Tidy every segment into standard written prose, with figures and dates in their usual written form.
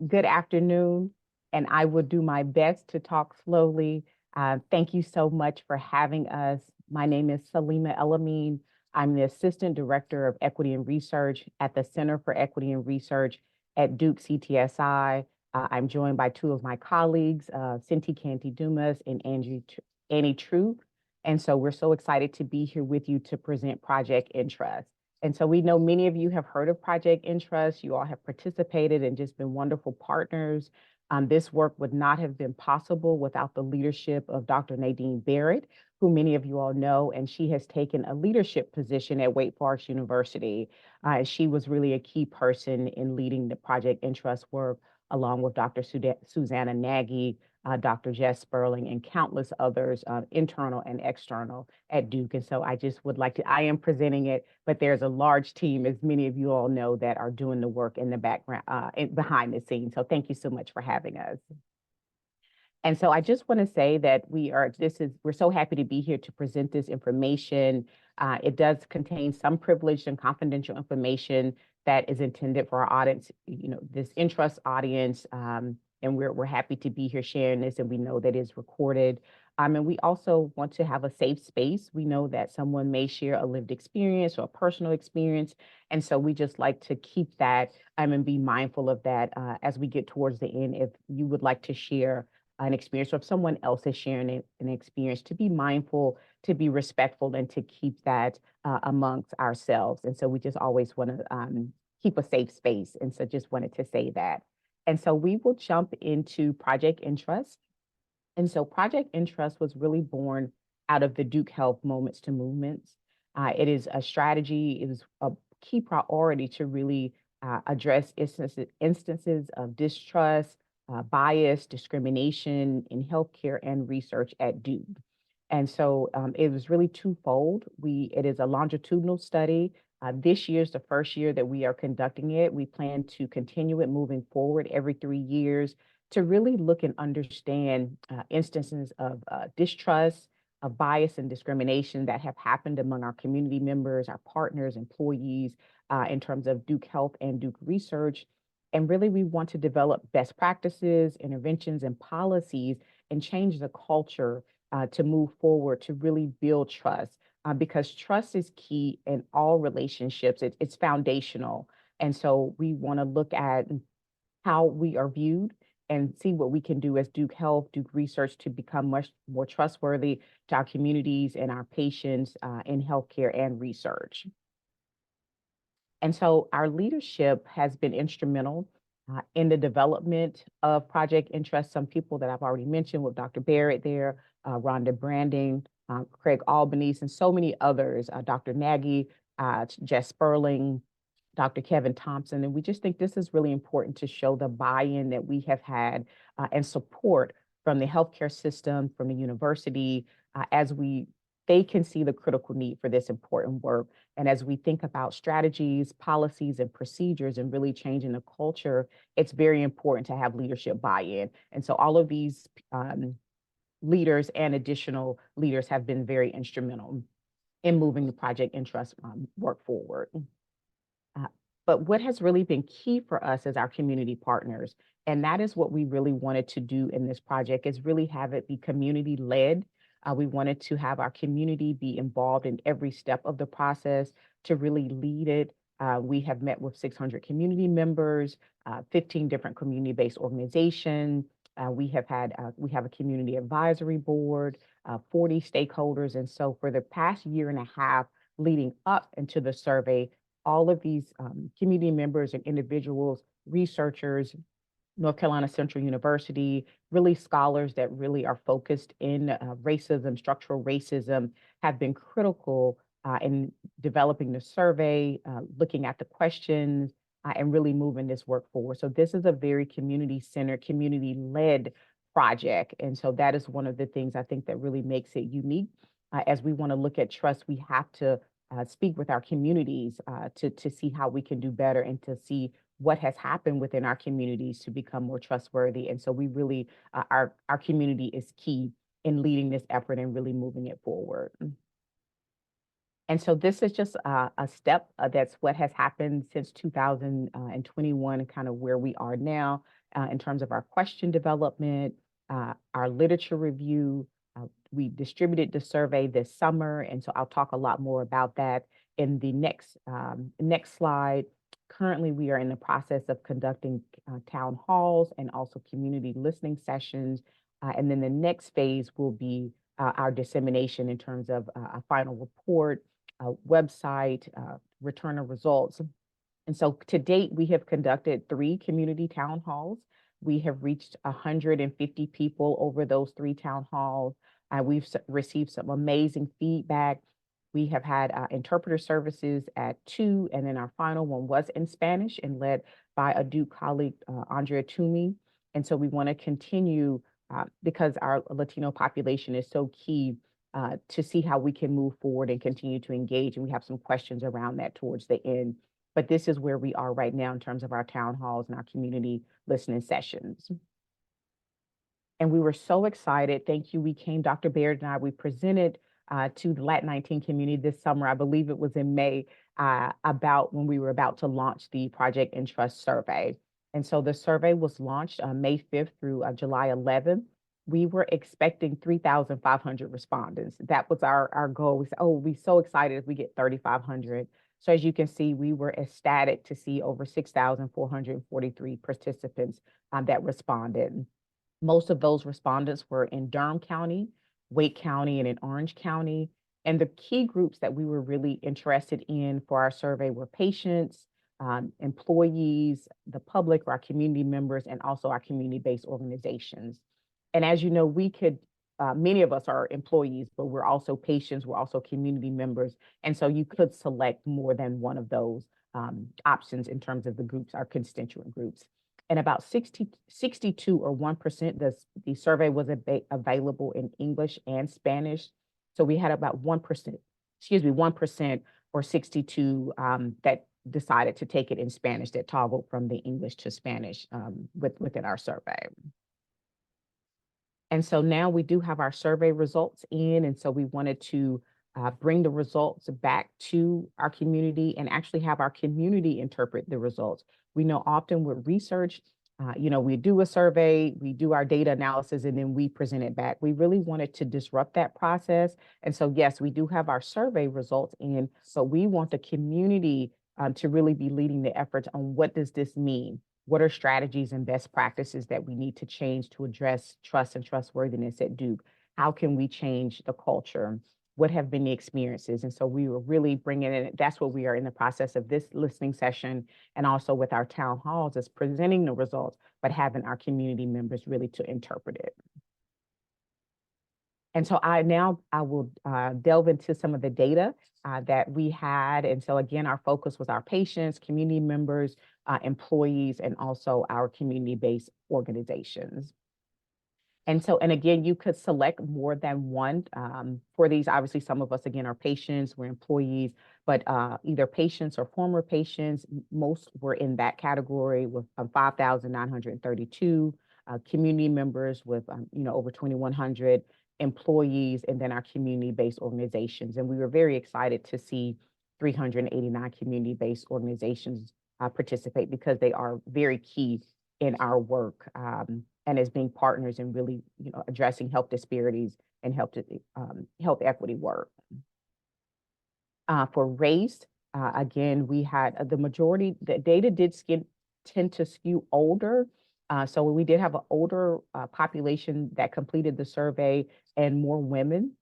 Good afternoon, and I will do my best to talk slowly. Thank you so much for having us. My name is Salimah El-Amin. I'm the Assistant Director of Equity and Research at the Center for Equity and Research at Duke CTSI. I'm joined by two of my colleagues, Cinti Canty Dumas and Annie True. And so we're so excited to be here with you to present Project ENTRUST. And so we know many of you have heard of Project ENTRUST. You all have participated and just been wonderful partners. This work would not have been possible without the leadership of Dr. Nadine Barrett, who many of you all know, and she has taken a leadership position at Wake Forest University. She was really a key person in leading the Project ENTRUST work, along with Dr. Susanna Nagy, Dr. Jess Sperling, and countless others, internal and external at Duke. And so I just would like to, I am presenting it, but there's a large team, as many of you all know, that are doing the work in the background, behind the scenes. So thank you so much for having us. And so I just want to say that we're so happy to be here to present this information. It does contain some privileged and confidential information that is intended for our audience, this ENTRUST audience. And we're happy to be here sharing this, and we know that it's recorded. And we also want to have a safe space. We know that someone may share a lived experience or a personal experience. And so we just like to keep that and be mindful of that as we get towards the end. If you would like to share an experience, or if someone else is sharing an experience, to be mindful, to be respectful, and to keep that amongst ourselves. And so we just always want to keep a safe space. And so just wanted to say that. And so we will jump into Project ENTRUST. And so Project ENTRUST was really born out of the Duke Health Moments to Movements. It is a strategy, it is a key priority to really address instances of distrust, bias, discrimination in healthcare and research at Duke. And so it was really twofold. It is a longitudinal study. This year is the first year that we are conducting it. We plan to continue it moving forward every 3 years to really look and understand instances of distrust, of bias and discrimination that have happened among our community members, our partners, employees, in terms of Duke Health and Duke Research. And really, we want to develop best practices, interventions, and policies and change the culture to move forward to really build trust. Because trust is key in all relationships. It's foundational. And so we want to look at how we are viewed and see what we can do as Duke Health, Duke Research to become much more trustworthy to our communities and our patients in healthcare and research. And so our leadership has been instrumental in the development of Project ENTRUST. Some people that I've already mentioned, with Dr. Barrett there, Rhonda Branding, Craig Albanese, and so many others, Dr. Nagy, Jess Sperling, Dr. Kevin Thompson. And we just think this is really important to show the buy-in that we have had and support from the healthcare system, from the university, as they can see the critical need for this important work. And as we think about strategies, policies, and procedures and really changing the culture, it's very important to have leadership buy-in. And so all of these leaders and additional leaders have been very instrumental in moving the Project ENTRUST work forward. But what has really been key for us as our community partners, and that is what we really wanted to do in this project, is really have it be community-led. We wanted to have our community be involved in every step of the process to really lead it. We have met with 600 community members, 15 different community-based organizations. We have a community advisory board, 40 stakeholders. And so for the past year and a half leading up into the survey, all of these community members and individuals, researchers, North Carolina Central University, really scholars that really are focused in racism, structural racism, have been critical in developing the survey, looking at the questions, and really moving this work forward. So this is a very community-centered, community-led project. And so that is one of the things I think that really makes it unique. As we want to look at trust, we have to speak with our communities to see how we can do better and to see what has happened within our communities to become more trustworthy. And so we really, our community is key in leading this effort and really moving it forward. And so this is just a step that's what has happened since 2021 and kind of where we are now. in terms of our question development, our literature review. We distributed the survey this summer, and so I'll talk a lot more about that in the next slide. Currently, we are in the process of conducting town halls and also community listening sessions. And then the next phase will be our dissemination in terms of a final report, a website, return of results. And so to date, we have conducted 3 community town halls. We have reached 150 people over those 3 town halls. We've received some amazing feedback. We have had interpreter services at 2, and then our final one was in Spanish and led by a Duke colleague, Andrea Toomey. And so we want to continue because our Latino population is so key to see how we can move forward and continue to engage. And we have some questions around that towards the end. But this is where we are right now in terms of our town halls and our community listening sessions. And we were so excited. Thank you. We came, Dr. Baird and I, we presented to the Latin 19 community this summer. I believe it was in May, about when we were about to launch the Project ENTRUST survey. And so the survey was launched May 5th through July 11th. We were expecting 3,500 respondents. That was our goal. We said, oh, we'll be so excited if we get 3,500. So as you can see, we were ecstatic to see over 6,443 participants that responded. Most of those respondents were in Durham County, Wake County, and in Orange County. And the key groups that we were really interested in for our survey were patients, employees, the public, our community members, and also our community-based organizations. And as you know, we could, many of us are employees, but we're also patients, we're also community members. And so you could select more than one of those options in terms of the groups, our constituent groups. And about 62 or 1%, the survey was available in English and Spanish. So we had about 1% or 62 that decided to take it in Spanish, that toggled from the English to Spanish within our survey. And so now we do have our survey results in, and so we wanted to bring the results back to our community and actually have our community interpret the results. We know often with research, we do a survey, we do our data analysis, and then we present it back. We really wanted to disrupt that process. And so, yes, we do have our survey results in, but we want the community to really be leading the efforts on what does this mean? What are strategies and best practices that we need to change to address trust and trustworthiness at Duke? How can we change the culture? What have been the experiences? And so we were really bringing in, that's what we are in the process of this listening session, and also with our town halls is presenting the results, but having our community members really to interpret it. And so I will delve into some of the data that we had. And so again, our focus was our patients, community members, employees, and also our community-based organizations. And so, and again, you could select more than one for these. Obviously, some of us, again, are patients, we're employees, but either patients or former patients, most were in that category with 5,932, community members with, over 2,100, employees, and then our community-based organizations. And we were very excited to see 389 community-based organizations participate because they are very key in our work. And as being partners in really, addressing health disparities and health equity work. For race, again, we had the majority, the data did tend to skew older. So we did have an older population that completed the survey and more women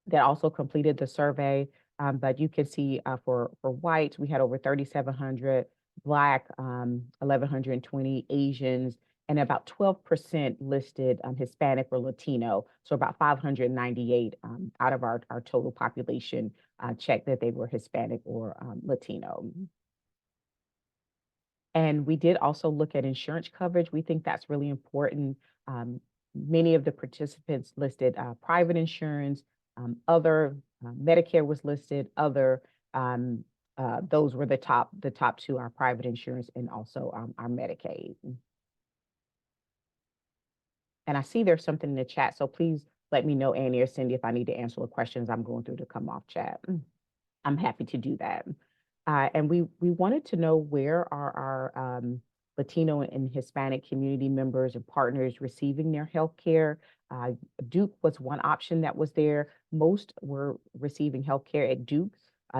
that also completed the survey. But you can see for whites, we had over 3,700, Black, 1,120, Asians, and about 12% listed Hispanic or Latino. So about 598 out of our total population checked that they were Hispanic or Latino. And we did also look at insurance coverage. We think that's really important. Many of the participants listed private insurance, other Medicare was listed, other those were the top 2, our private insurance and also our Medicaid. And I see there's something in the chat, so please let me know, Annie or Cindy, if I need to answer the questions I'm going through to come off chat. I'm happy to do that. And we wanted to know where are Latino and Hispanic community members and partners receiving their health care. Duke was one option that was there. Most were receiving health care at Duke.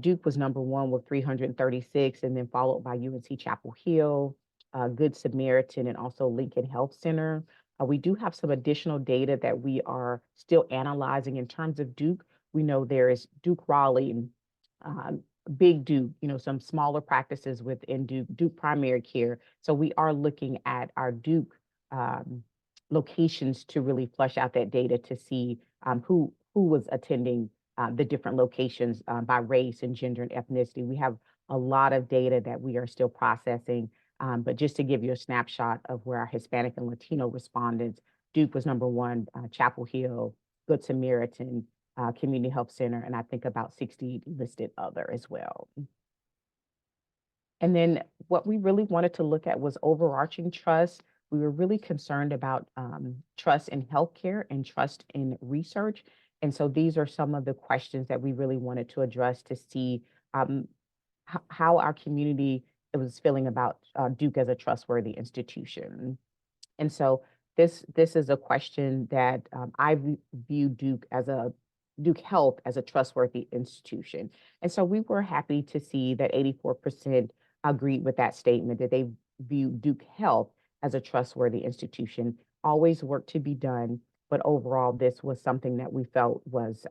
Duke was number one with 336, and then followed by UNC Chapel Hill, Good Samaritan, and also Lincoln Health Center. We do have some additional data that we are still analyzing in terms of Duke. We know there is Duke Raleigh, um, Big Duke, some smaller practices within Duke Primary Care. So we are looking at our Duke locations to really flush out that data to see who was attending the different locations by race and gender and ethnicity. We have a lot of data that we are still processing, but just to give you a snapshot of where our Hispanic and Latino respondents, Duke was number one, Chapel Hill, Good Samaritan, Community Health Center, and I think about 60 listed other as well. And then what we really wanted to look at was overarching trust. We were really concerned about trust in healthcare and trust in research. And so these are some of the questions that we really wanted to address to see how our community was feeling about Duke as a trustworthy institution. And so this is a question that I view Duke Health as a trustworthy institution. And so we were happy to see that 84% agreed with that statement, that they view Duke Health as a trustworthy institution. Always work to be done, but overall, this was something that we felt was,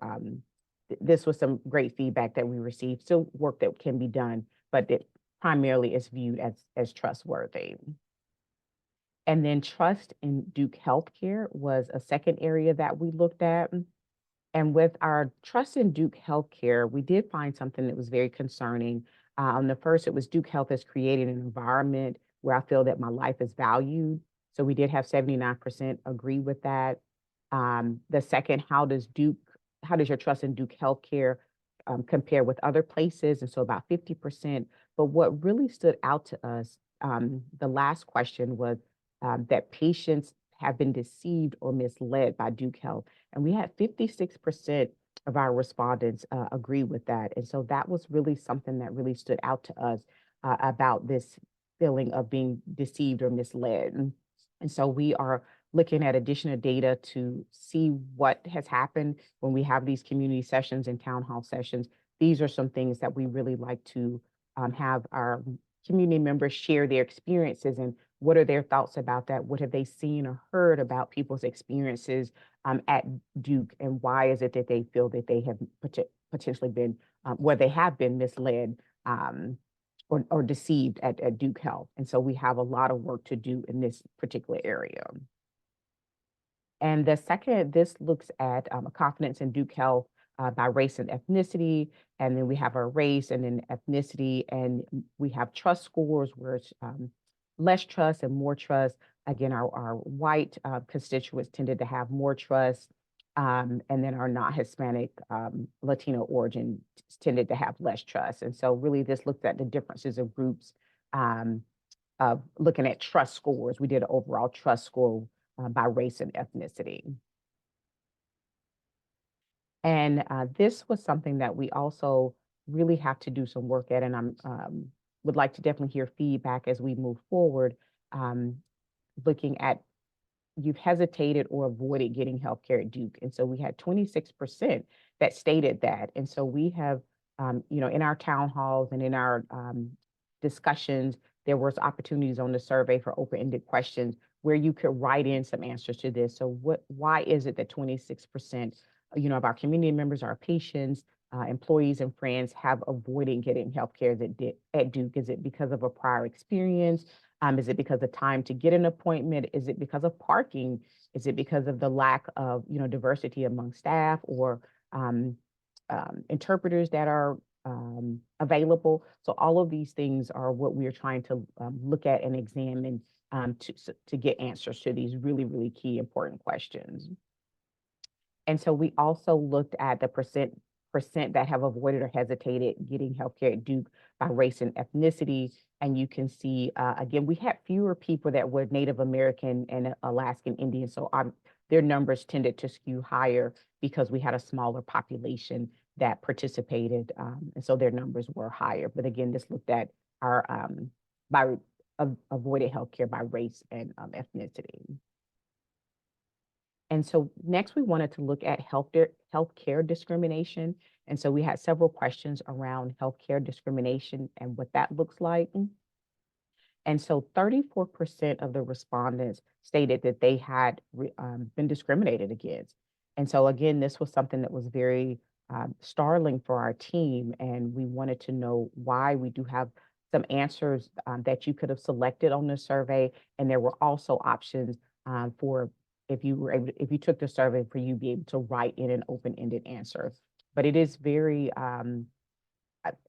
this was some great feedback that we received. Still work that can be done, but it primarily is viewed as trustworthy. And then trust in Duke Healthcare was a second area that we looked at. And with our trust in Duke Healthcare, we did find something that was very concerning. On the first, it was Duke Health has created an environment where I feel that my life is valued. So we did have 79% agree with that. The second, how does your trust in Duke Healthcare compare with other places? And so about 50%. But what really stood out to us, the last question was that patients have been deceived or misled by Duke Health. And we had 56% of our respondents agree with that. And so that was really something that really stood out to us about this feeling of being deceived or misled. And so we are looking at additional data to see what has happened when we have these community sessions and town hall sessions. These are some things that we really like to have our community members share their experiences and what are their thoughts about that? What have they seen or heard about people's experiences at Duke, and why is it that they feel that they have potentially been, where they have been misled or deceived at Duke Health? And so we have a lot of work to do in this particular area. And the second, this looks at confidence in Duke Health by race and ethnicity. And then we have our race and then ethnicity, and we have trust scores where it's less trust and more trust. Again, our white constituents tended to have more trust, and then our not Hispanic Latino origin tended to have less trust. And so really this looked at the differences of groups of looking at trust scores. We did an overall trust score by race and ethnicity. And this was something that we also really have to do some work at, and I would like to definitely hear feedback as we move forward, looking at you've hesitated or avoided getting healthcare at Duke. And so we had 26% that stated that. And so we have, in our town halls and in our discussions, there was opportunities on the survey for open-ended questions where you could write in some answers to this. So why is it that 26%, of our community members, our patients, employees and friends have avoided getting healthcare at Duke? Is it because of a prior experience? Is it because of time to get an appointment? Is it because of parking? Is it because of the lack of, diversity among staff or interpreters that are available? So all of these things are what we are trying to look at and examine to get answers to these really, really key important questions. And so we also looked at the percent that have avoided or hesitated getting healthcare at Duke by race and ethnicity. And you can see, again, we had fewer people that were Native American and Alaskan Indian. So their numbers tended to skew higher because we had a smaller population that participated. And so their numbers were higher. But again, this looked at our by avoided healthcare by race and ethnicity. And so next we wanted to look at healthcare discrimination. And so we had several questions around healthcare discrimination and what that looks like. And so 34% of the respondents stated that they had been discriminated against. And so again, this was something that was very startling for our team. And we wanted to know why. We do have some answers that you could have selected on the survey. And there were also options for if you took the survey for you to be able to write in an open-ended answer. But it is very,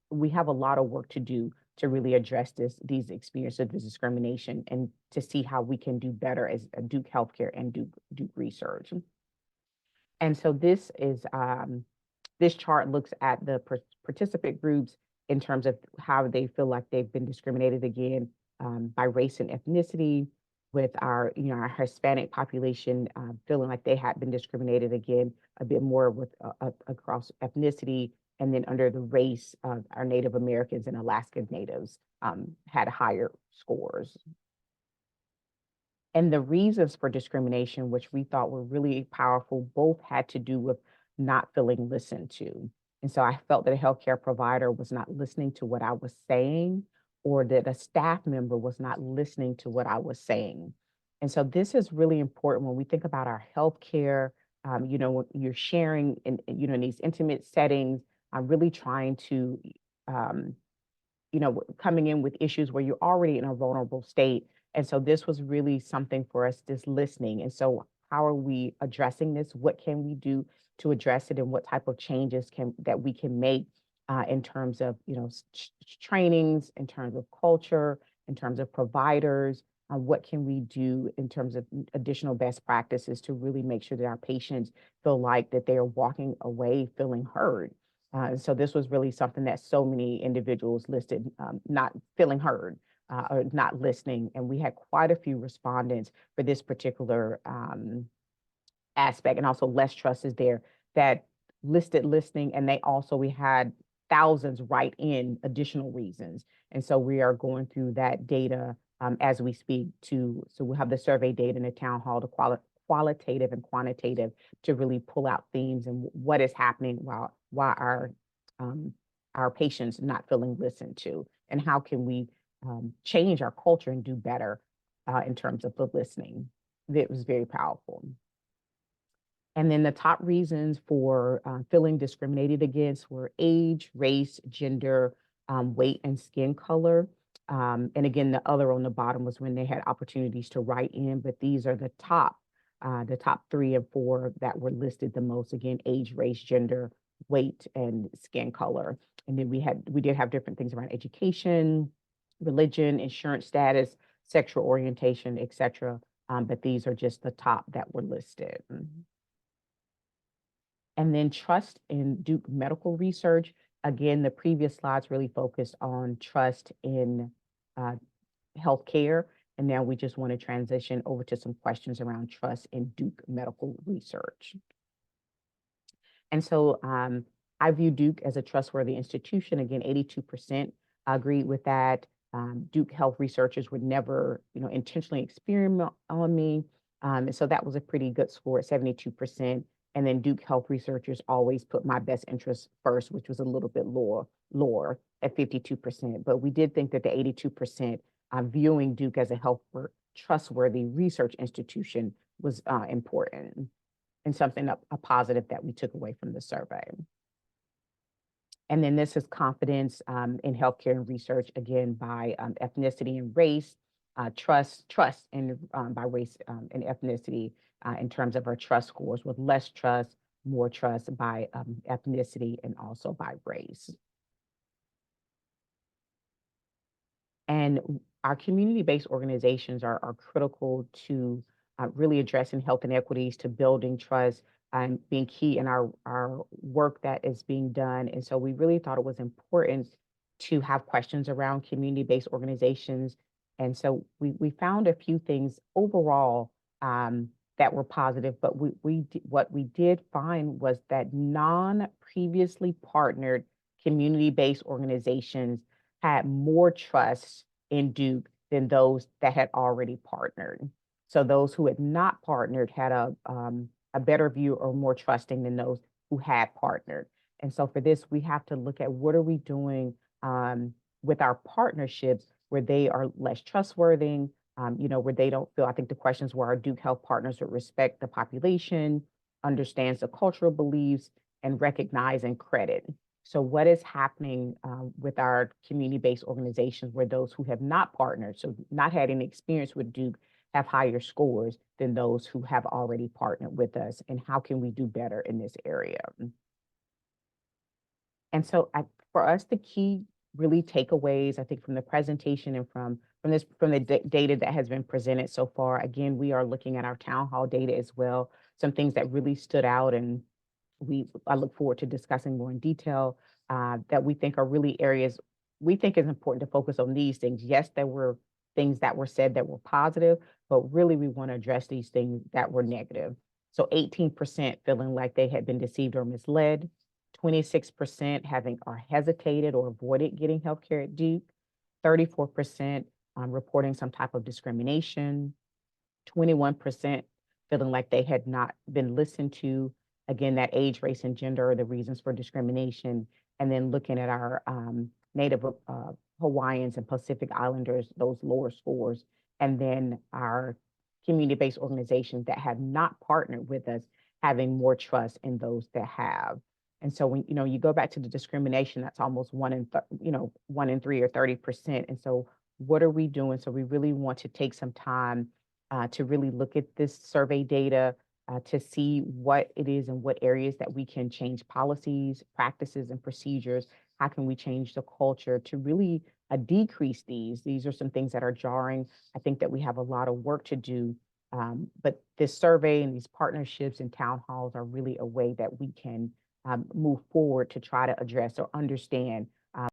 we have a lot of work to do to really address these experiences of discrimination and to see how we can do better as Duke Healthcare and Duke Research. And so this chart looks at the participant groups in terms of how they feel like they've been discriminated again by race and ethnicity, with our Hispanic population feeling like they had been discriminated again a bit more with across ethnicity. And then under the race, our Native Americans and Alaskan Natives had higher scores. And the reasons for discrimination, which we thought were really powerful, both had to do with not feeling listened to. And so I felt that a healthcare provider was not listening to what I was saying, or that a staff member was not listening to what I was saying. And so this is really important when we think about our healthcare, when you're sharing in these intimate settings, I'm really trying to, coming in with issues where you're already in a vulnerable state. And so this was really something for us, just listening. And so how are we addressing this? What can we do to address it? And what type of changes that we can make in terms of, trainings, in terms of culture, in terms of providers? What can we do in terms of additional best practices to really make sure that our patients feel like that they are walking away feeling heard? So this was really something that so many individuals listed not feeling heard or not listening. And we had quite a few respondents for this particular aspect. And also less trust is there that listed listening. And we had thousands write in additional reasons. And so we are going through that data as we speak so we'll have the survey data in the town hall, the qualitative and quantitative, to really pull out themes and what is happening while our patients not feeling listened to, and how can we change our culture and do better in terms of the listening. It was very powerful. And then the top reasons for feeling discriminated against were age, race, gender, weight, and skin color. And again, the other on the bottom was when they had opportunities to write in, but these are the top 3 and 4 that were listed the most. Again, age, race, gender, weight, and skin color. And then we did have different things around education, religion, insurance status, sexual orientation, etc. But these are just the top that were listed. And then trust in Duke medical research. Again, the previous slides really focused on trust in healthcare. And now we just want to transition over to some questions around trust in Duke medical research. And so I view Duke as a trustworthy institution. Again, 82% agreed with that. Duke health researchers would never, intentionally experiment on me. And so that was a pretty good score at 72%. And then Duke health researchers always put my best interest first, which was a little bit lower at 52%. But we did think that the 82% viewing Duke as a trustworthy research institution was important, and something a positive that we took away from the survey. And then this is confidence in healthcare and research, again, by ethnicity and race, trust and by race and ethnicity in terms of our trust scores, with less trust, more trust by ethnicity, and also by race. And our community-based organizations are critical to really addressing health inequities, to building trust, and being key in our work that is being done. And so we really thought it was important to have questions around community-based organizations. And so we found a few things overall that were positive, but what we did find was that non-previously partnered community-based organizations had more trust in Duke than those that had already partnered. So those who had not partnered had a better view or more trusting than those who had partnered. And so for this, we have to look at what are we doing with our partnerships where they are less trustworthy, where they don't feel, I think the questions were, do health partners would respect the population, understands the cultural beliefs, and recognize and credit. So what is happening with our community-based organizations where those who have not partnered, so not had any experience with Duke, have higher scores than those who have already partnered with us, and how can we do better in this area? And so for us, the key really takeaways, I think, from the presentation and from the data that has been presented so far, again, we are looking at our town hall data as well, some things that really stood out, and I look forward to discussing more in detail that we think are really areas we think is important to focus on these things. Yes, there were things that were said that were positive, but really we want to address these things that were negative. So 18% feeling like they had been deceived or misled, 26% having or hesitated or avoided getting healthcare at Duke, 34% reporting some type of discrimination, 21% feeling like they had not been listened to. Again, that age, race, and gender are the reasons for discrimination. And then looking at our Native Hawaiians and Pacific Islanders, those lower scores. And then our community-based organizations that have not partnered with us, having more trust in those that have. And so when you go back to the discrimination, that's almost 1 in 3 or 30%. And so what are we doing? So we really want to take some time to really look at this survey data to see what it is and what areas that we can change policies, practices, and procedures. How can we change the culture to really decrease these? These are some things that are jarring. I think that we have a lot of work to do, but this survey and these partnerships and town halls are really a way that we can move forward to try to address or understand